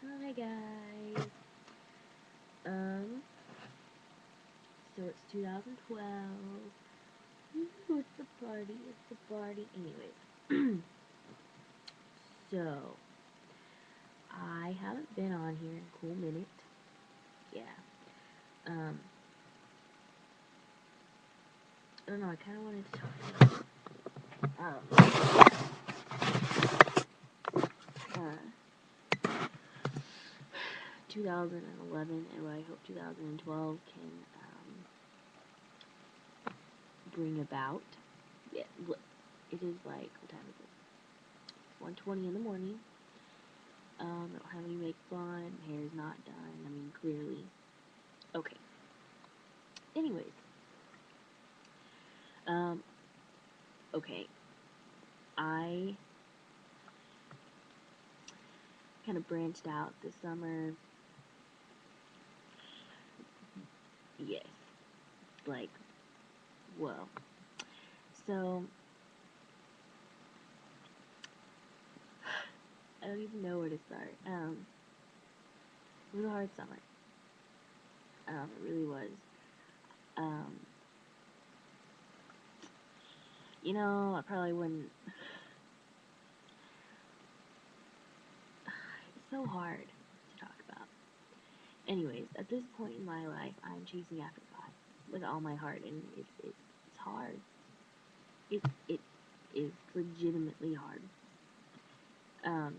Hi guys. So it's 2012. Ooh, it's the party. It's the party. Anyways, so I haven't been on here in a cool minute. Yeah. Um, I don't know. I kind of wanted to talk. Uh, 2011 and what I hope 2012 can bring about. Yeah, it is like, what time is it? 1:20 in the morning. I don't have any makeup on. My hair is not done. I mean, clearly. Okay. Anyways. Um, okay. I kind of branched out this summer. Yes. Like, whoa. So, I don't even know where to start. It was a hard summer. It really was. Um, I probably wouldn't. It's so hard to talk about. Anyways, at this point in my life, I'm chasing after God with all my heart, and it's hard. It is legitimately hard. Um,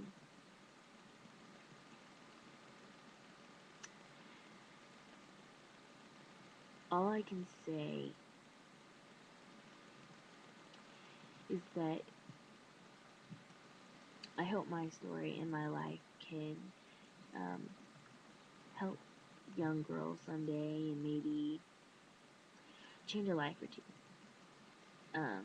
all I can say is that I hope my story and my life can um, help young girls someday and maybe change a life or two. Um,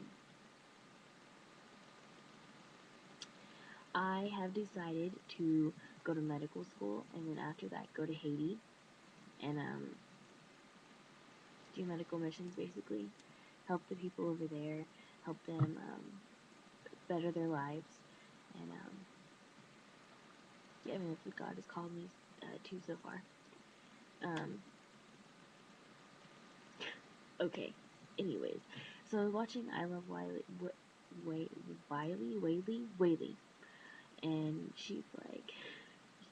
I have decided to go to medical school and then after that go to Haiti and do medical missions basically. Help the people over there, help them better their lives, and yeah, I mean that's what God has called me to so far. Um, okay. Anyways, so I was watching I Love Wiley, and she's like,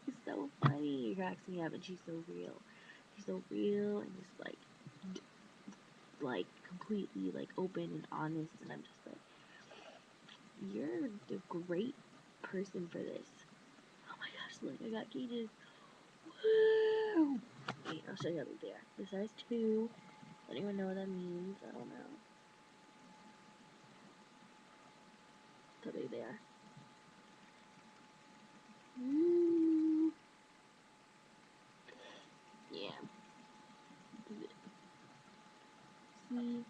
she's so funny. It cracks me up, and she's so real. She's so real, and just like completely like open and honest, and I'm just like, you're the great person for this. Oh my gosh, look, I got cages. Woo! Wait, I'll show you how big they are. The size 2. Anyone know what that means? I don't know. That's how big they are. Mm, yeah. See?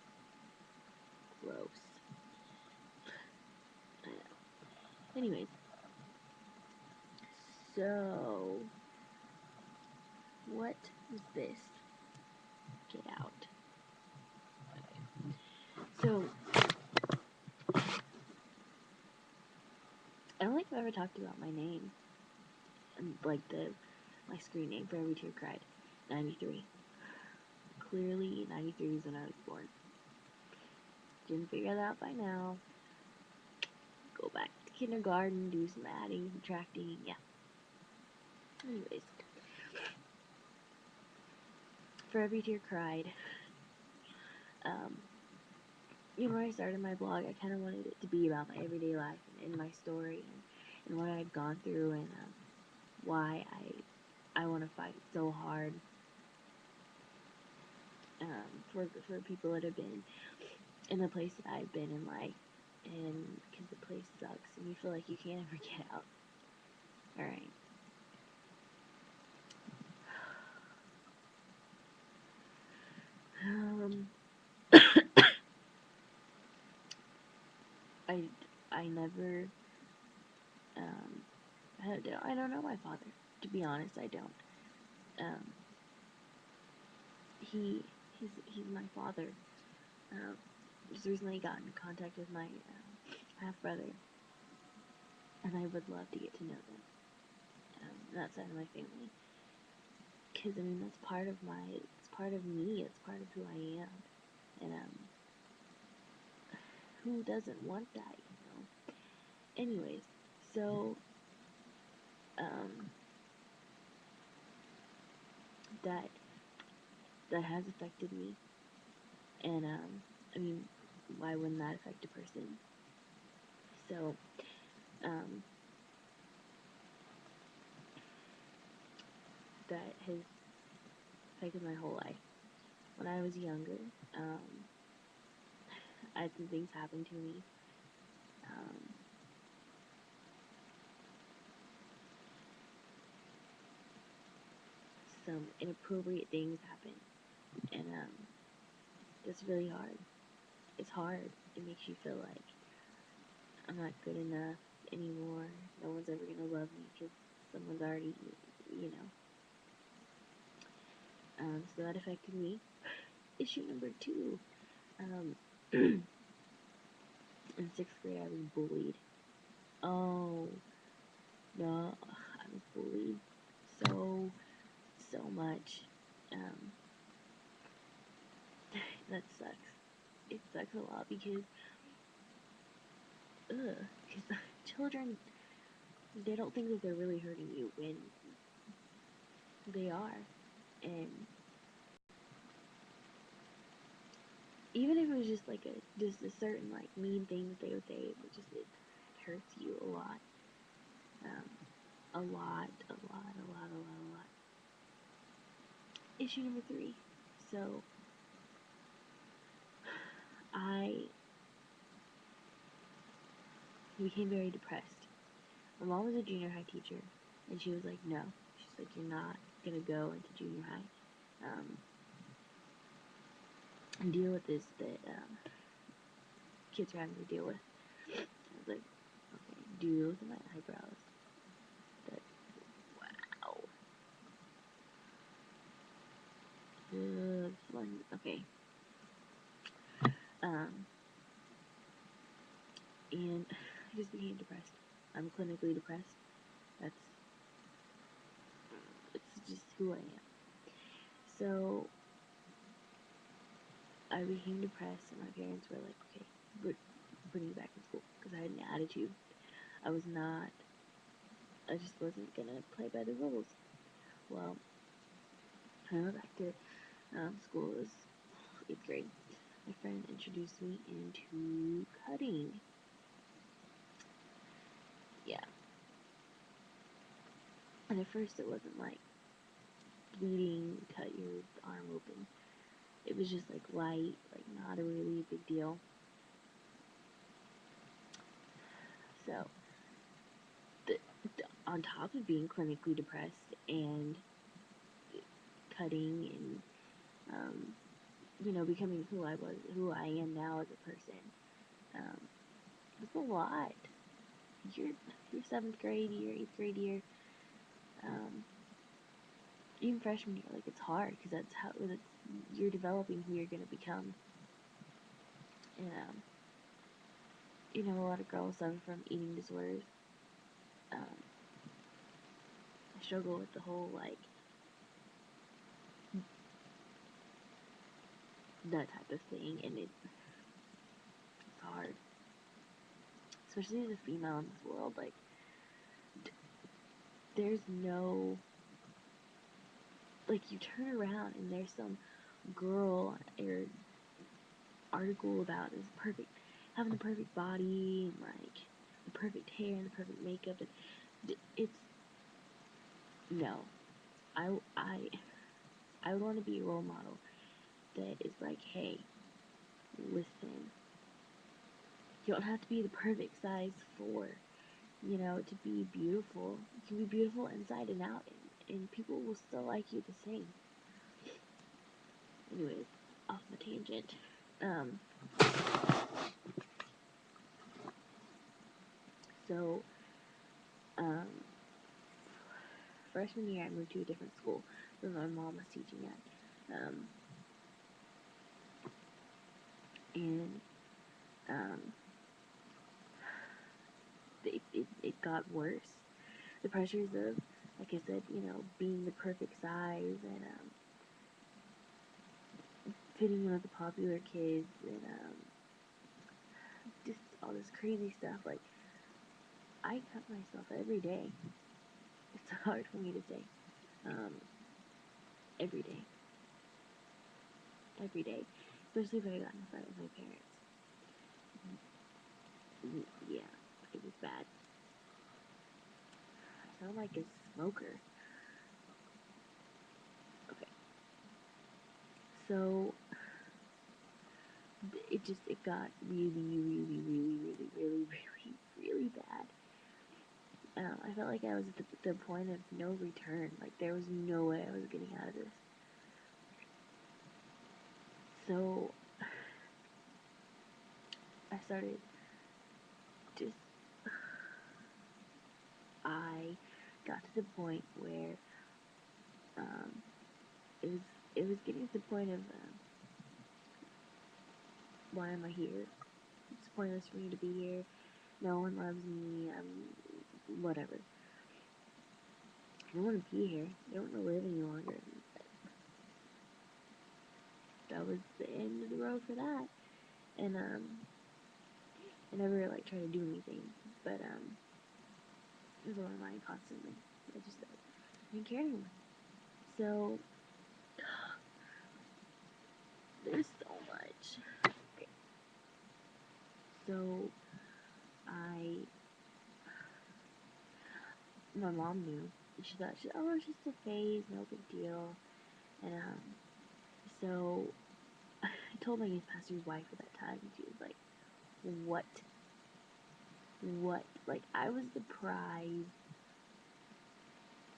Gross. I know. Anyways, so what is this? Get out. Okay. So I don't think I've ever talked about my name and like my screen name for Every Tear Cried. 93. Clearly 93 is when I was born. Didn't figure that out by now. Go back to kindergarten, do some adding, subtracting, yeah. Anyways, for Every Tear Cried, um, when I started my blog, I kind of wanted it to be about my everyday life and my story and what I'd gone through and why I want to fight so hard for people that have been in the place that I've been in life, and because the place sucks and you feel like you can't ever get out. All right. Um, I I never I don't know my father. To be honest, I don't. Um, he's my father. Just recently got in contact with my half brother, and I would love to get to know them. on that side of my family. Because, I mean, that's part of it's part of me, it's part of who I am. And, who doesn't want that, you know? Anyways, so, um, that, that has affected me. And, I mean, why wouldn't that affect a person? So, um, that has affected my whole life. When I was younger, um, I had some things happen to me. Um, some inappropriate things happen, and it's really hard. It's hard. It makes you feel like I'm not good enough anymore. No one's ever gonna love me because someone's already, you know. So that affected me. Issue number two. Um, in sixth grade, I was bullied. Oh no, I was bullied so much. Um, that sucks. It sucks a lot because, because children, they don't think that they're really hurting you when they are, and even if it was just like just a certain like mean thing that they would say, it hurts you a lot, a lot, a lot, a lot, a lot, a lot. Issue number three. So I became very depressed. My mom was a junior high teacher, and she was like, no. She's like, you're not gonna go into junior high, and deal with this that kids are having to deal with. I was like, okay, do look at my eyebrows. That wow. Okay. Um, and I just became depressed. I'm clinically depressed. That's it's just who I am. So I became depressed, and my parents were like, okay, we're putting you back in school because I had an attitude. I was not. I just wasn't gonna play by the rules. Well, I went back to school. It was eighth grade. My friend introduced me into cutting. Yeah, and at first it wasn't like bleeding, cut your arm open. It was just like light, like not a really big deal. So, the, on top of being clinically depressed and cutting and becoming who I am now as a person, it's a lot. Your seventh grade year, eighth grade year, um, even freshman year, like it's hard because you're developing who you're gonna become. And a lot of girls suffer from eating disorders. Um, I struggle with the whole like that type of thing, and it's hard, especially as a female in this world. Like, there's no like you turn around and there's some girl or article about this perfect having the perfect body and like the perfect hair and the perfect makeup, and it's no. I I I would want to be a role model that is like, hey, listen, you don't have to be the perfect size 4, to be beautiful. You can be beautiful inside and out, and people will still like you the same. Anyways, off my tangent. Um, so, um, freshman year, I moved to a different school than my mom was teaching at. And um, it got worse. The pressures of like I said, being the perfect size and fitting in with the popular kids and just all this crazy stuff. Like, I cut myself every day. It's hard for me to say. Um, every day. Every day. Especially if I got in front of my parents. Yeah, it was bad. I sound like a smoker. Okay. So, it got really, really, really, really, really, really, really bad. I felt like I was at the point of no return. Like, there was no way I was getting out of this. So, I started just, I got to the point where, um, it was, it was getting to the point of, why am I here? It's pointless for me to be here. No one loves me. Whatever. I don't want to be here. I don't want to live any longer. That was the end of the road for that. And I never like tried to do anything, but it was on my mind constantly. I didn't care anymore. So there's so much. Okay. So I, my mom knew. She thought, oh, it's just a phase, no big deal. And so I told my youth pastor's wife at that time, and she was like, what? What? Like, I was the prize.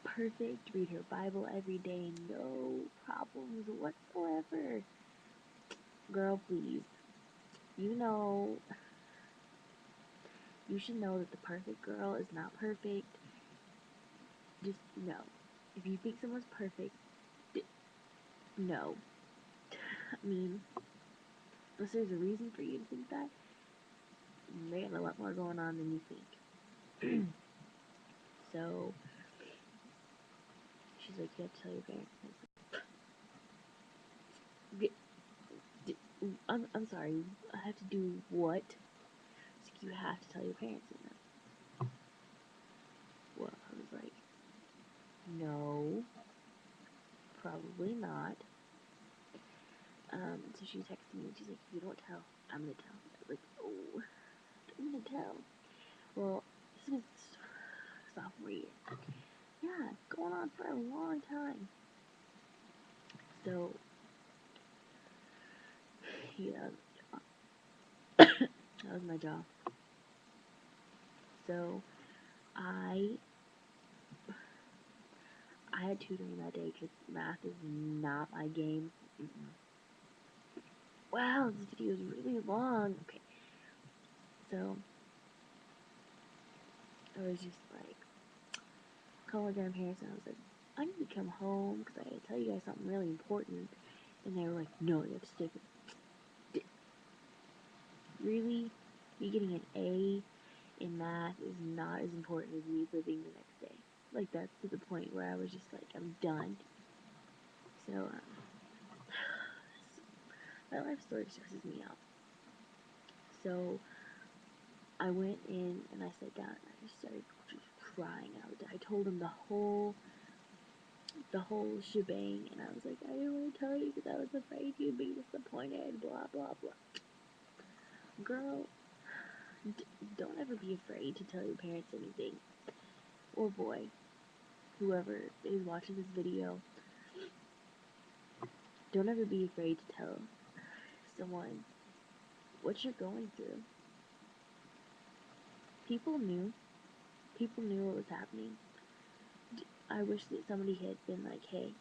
Perfect, read her Bible every day, no problems whatsoever. Girl, please. You know, you should know that the perfect girl is not perfect. Just no. If you think someone's perfect, no. I mean, unless there's a reason for you to think that, they got a lot more going on than you think. So, she's like, you have to tell your parents. I'm sorry, I have to do what? She's like, you have to tell your parents. And well, I was like, no, probably not. So she texted me and she's like, if you don't tell, I'm gonna tell. I was like, oh, I'm gonna tell. Well, this was sophomore year. Yeah, going on for a long time. So, yeah, that was my job. So, I had tutoring that day because math is not my game. Mm-mm. Wow, this video is really long. Okay, so I was just like calling my grandparents and I was like, I need to come home because I gotta tell you guys something really important. And they were like, no, you have to stay. Really? Me getting an A in math is not as important as me living the next day. Like, that's to the point where I was just like, I'm done. So, my life story stresses me out. So, I went in and I sat down and I just started just crying. I told him the whole shebang, and I was like, I didn't want to tell you because I was afraid you'd be disappointed, blah, blah, blah. Girl, don't ever be afraid to tell your parents anything. Or boy, whoever is watching this video, don't ever be afraid to tell someone what you're going through. People knew. People knew what was happening. I wish that somebody had been like, hey,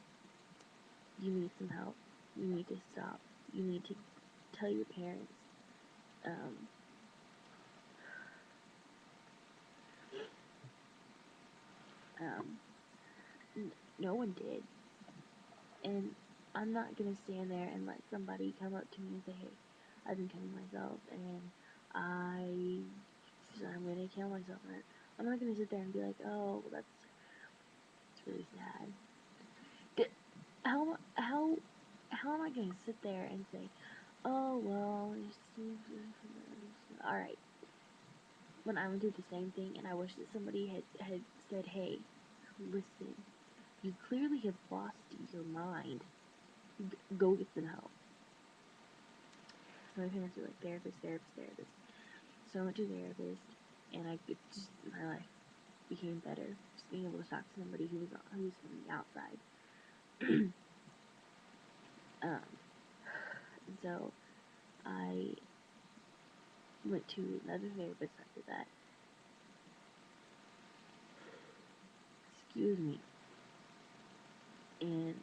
you need some help. You need to stop. You need to tell your parents. Um, um, no one did. And I'm not gonna stand there and let somebody come up to me and say, hey, I've been killing myself and I'm gonna kill myself. And I'm not gonna sit there and be like, oh, well, really sad. D- how am I gonna sit there and say, oh well, all right, when I went through the same thing, and I wish that somebody had said, hey, listen, you clearly have lost your mind. Go get some help. So my parents were like, therapist. So I went to a therapist, and my life became better. Just being able to talk to somebody who was from the outside. um, and so I went to another therapist after that. Excuse me. And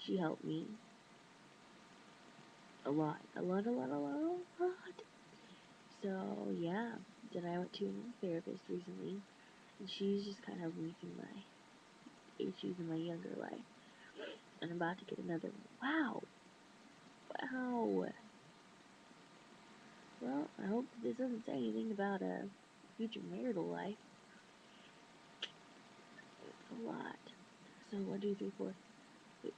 she helped me a lot. A lot, a lot, a lot, a lot. So yeah. Then I went to another therapist recently, and she's just kind of helping me through my issues in my younger life. And I'm about to get another one. Wow. Wow. Well, I hope this doesn't say anything about a future marital life. It's a lot. So 1, 2, 3, 4. Wait.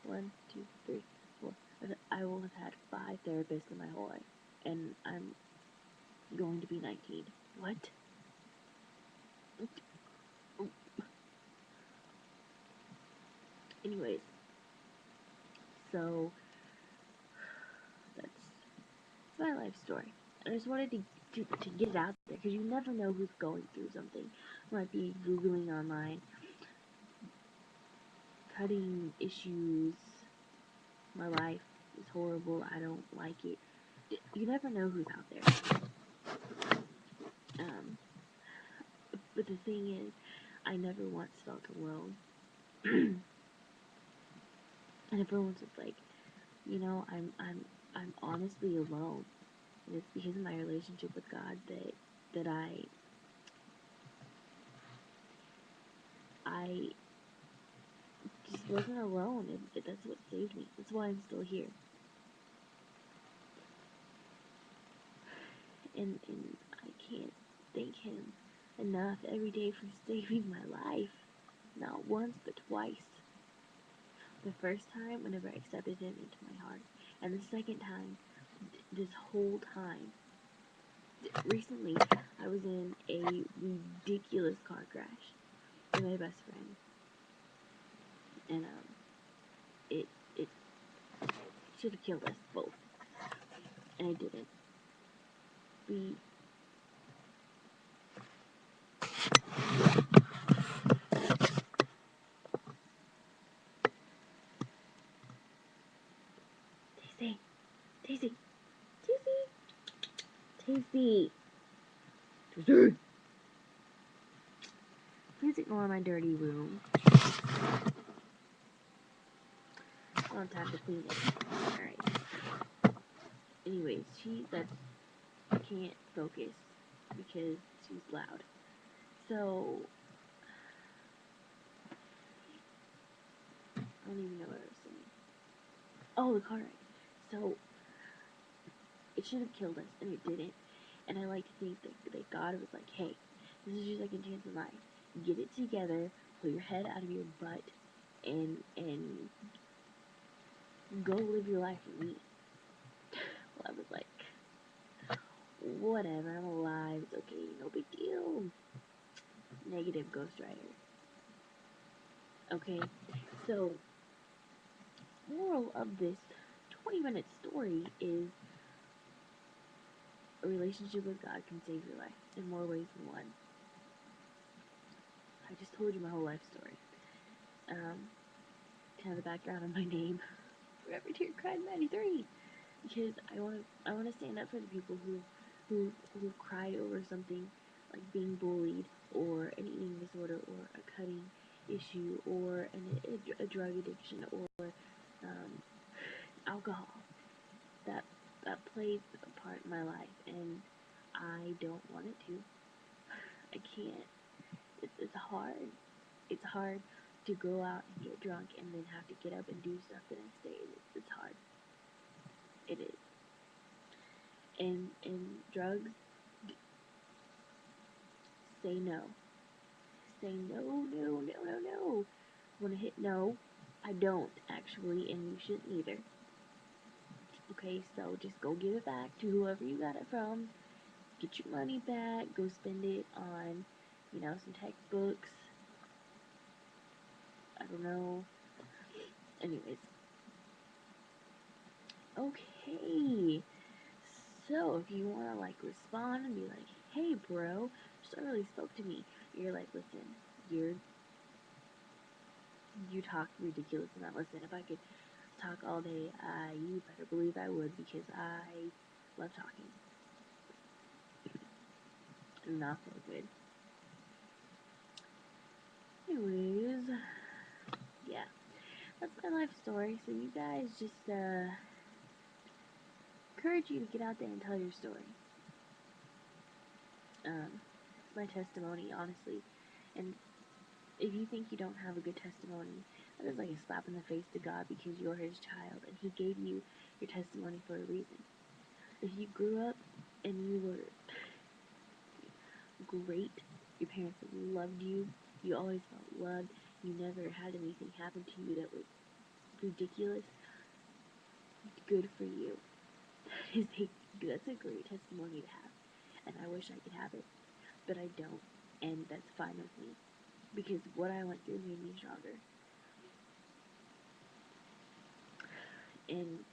1, 2, 3, 4. I will have had 5 therapists in my whole life, and I'm going to be 19. What? Anyways, so that's my life story. I just wanted to get it out there because you never know who's going through something. You might be Googling online, cutting issues. My life is horrible. I don't like it. You never know who's out there. Um, but the thing is, I never once felt alone. And everyone's just like, I'm honestly alone, and it's because of my relationship with God that I just wasn't alone, and that's what saved me. That's why I'm still here. And I can't thank Him enough every day for saving my life. Not once, but twice. The first time, whenever I accepted Him into my heart, and the second time, this whole time. Recently, I was in a ridiculous car crash with my best friend, and it it should have killed us both, and it didn't. We Daisy, Daisy, Daisy, Daisy, Daisy. Please ignore my dirty room. I don't have time to clean it. All right. Anyways, she that can't focus because she's loud. So I don't even know what I was saying. Oh, the car wreck. So it should have killed us, and it didn't. And I like to think that God was like, hey, this is your second chance in life. Get it together, pull your head out of your butt, and go live your life with me. Well, I was like, whatever, I'm alive, it's okay, no big deal. Negative Ghost Rider. Okay, so moral of this 20-minute story is a relationship with God can save your life in more ways than one. I just told you my whole life story. Kind of the background of my name. Forever Tear Cried 93. Because I want to stand up for the people who cried over something like being bullied or an eating disorder or a cutting issue or a drug addiction or um, alcohol. That that plays a part in my life, and I don't want it to. I can't. It's hard. It's hard to go out and get drunk and then have to get up and do stuff the next day. It's hard. It is. And drugs, say no. Say no, no, no, no, No, I don't actually, and you shouldn't either. Okay, so just go give it back to whoever you got it from. Get your money back. Go spend it on, some textbooks. I don't know. Anyways, okay. So if you wanna respond and be like, "Hey, bro, this really spoke to me," you're like, "Listen, you're you talk ridiculous amount. Listen, if I could talk all day, you better believe I would because I love talking. Do not feel good." Anyways, yeah, that's my life story. So you guys just encourage you to get out there and tell your story. It's my testimony, honestly. And if you think you don't have a good testimony, that is like a slap in the face to God because you're His child and He gave you your testimony for a reason. If you grew up and you were great, your parents loved you, you always felt loved, you never had anything happen to you that was ridiculous, good for you. That's a great testimony to have. And I wish I could have it, but I don't. And that's fine with me because what I went through made me stronger. And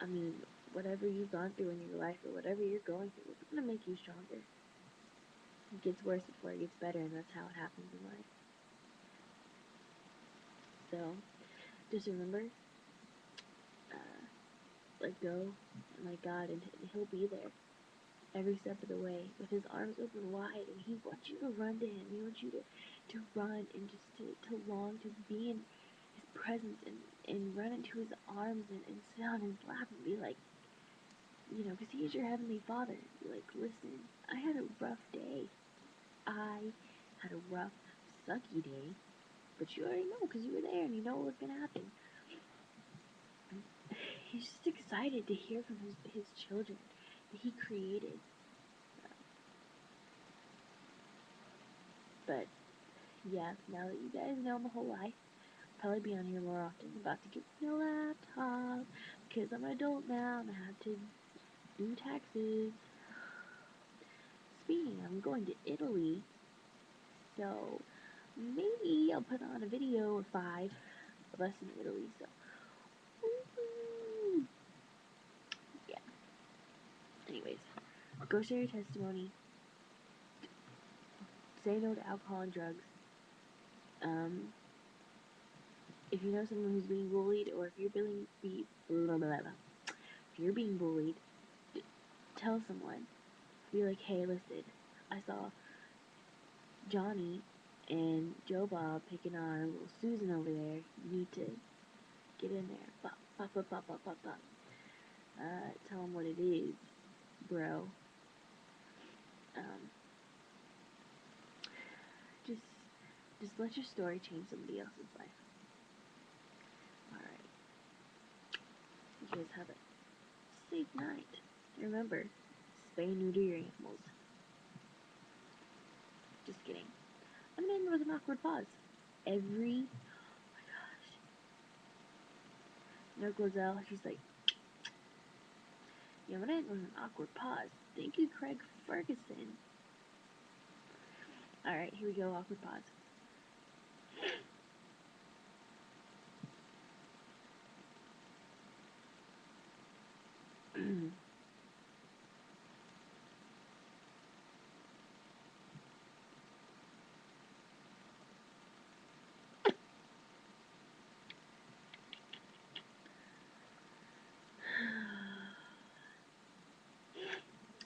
I mean, whatever you've gone through in your life or whatever you're going through, it's gonna make you stronger. It gets worse before it gets better, and that's how it happens in life. So, just remember, let go and let God, and He'll be there every step of the way with His arms open wide, and He wants you to run to Him. He wants you to run and just to long to be in His presence and run into His arms and sit on His lap and be like, because He is your Heavenly Father. Be like, listen, I had a rough day. I had a rough, sucky day, but you already know because you were there and you know what's going to happen. He's just excited to hear from his children that He created. But, yeah, now that you guys know my whole life, I'll probably be on here more often. I'm about to get my laptop because I'm an adult now and I have to do taxes. Speaking, I'm going to Italy, so maybe I'll put on a video of 5 of us in Italy. So, yeah. Anyways, go share your testimony. Say no to alcohol and drugs. If you know someone who's being bullied, or if you're if you're being bullied, tell someone. Be like, hey, listen, I saw Johnny and Joe Bob picking on little Susan over there. You need to get in there. Pop, pop, pop, pop, pop, pop, pop. Tell them what it is, bro. Um, just, just let your story change somebody else's life. All right. You guys have a safe night. Remember, spay neuter your animals. Just kidding. I'm gonna end with an awkward pause. Every, oh my gosh. No, Glozell, she's like, yeah, I'm gonna end with an awkward pause. Thank you, Craig Ferguson. Alright, here we go, awkward pause.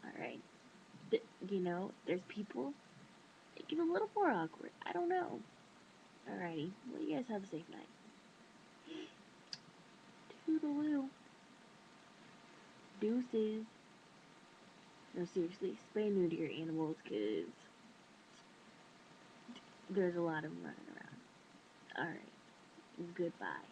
Alright. There's people that get a little more awkward. I don't know. Alrighty. Well, you guys have a safe night. Toodaloo. Deuces. No, seriously, spay neuter your animals, because there's a lot of them running around. Alright. Goodbye.